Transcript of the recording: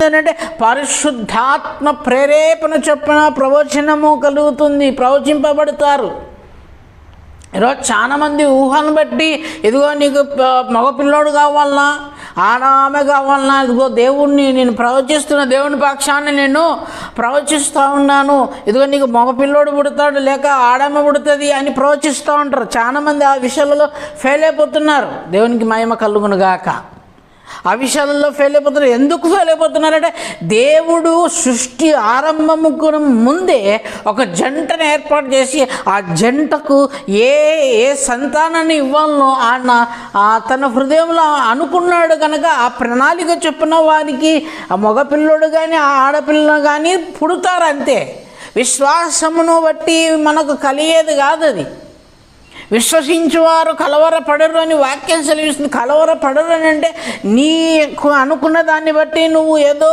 ఏంటంటే పరిశుద్ధాత్మ ప్రేరేపణ చొప్పున ప్రవచనము కలుగుతుంది, ప్రవచింపబడతారు. ఈరోజు చాలామంది ఊహను బట్టి ఇదిగో నీకు మగపిల్లోడు కావాలన్నా, ఆమె కావాలన్నా, ఇదిగో దేవుణ్ణి నేను ప్రవచిస్తున్న దేవుని పక్షాన్ని నేను ప్రవచిస్తూ ఉన్నాను, ఇదిగో నీకు మగపిల్లోడు పుడతాడు లేక ఆడమ్మ పుడుతుంది అని ప్రవచిస్తూ ఉంటారు. చాలామంది ఆ విషయాలలో ఫెయిల్ అయిపోతున్నారు. దేవునికి మహిమ కలుగును గాక. ఆ విషయాలలో ఫెయిల్ అయిపోతున్నారు. ఎందుకు ఫెయిల్ అయిపోతున్నారంటే దేవుడు సృష్టి ఆరంభముకు ముందే ఒక జంటను ఏర్పాటు చేసి ఆ జంటకు ఏ సంతానాన్ని ఇవ్వాలనో ఆయన తన హృదయంలో అనుకున్నాడు కనుక ఆ ప్రణాళిక చొప్పున వారికి ఆ మగపిల్లడు కానీ ఆ ఆడపిల్ల కానీ పుడతారు. అంతే. విశ్వాసమును బట్టి మనకు కలిగేది కాదు అది. విశ్వసించువారు కలవరపడరు అని వాక్యం సెలవిస్తుంది. కలవరపడరు అని అంటే నీకు అనుకున్న దాన్ని బట్టి నువ్వు ఏదో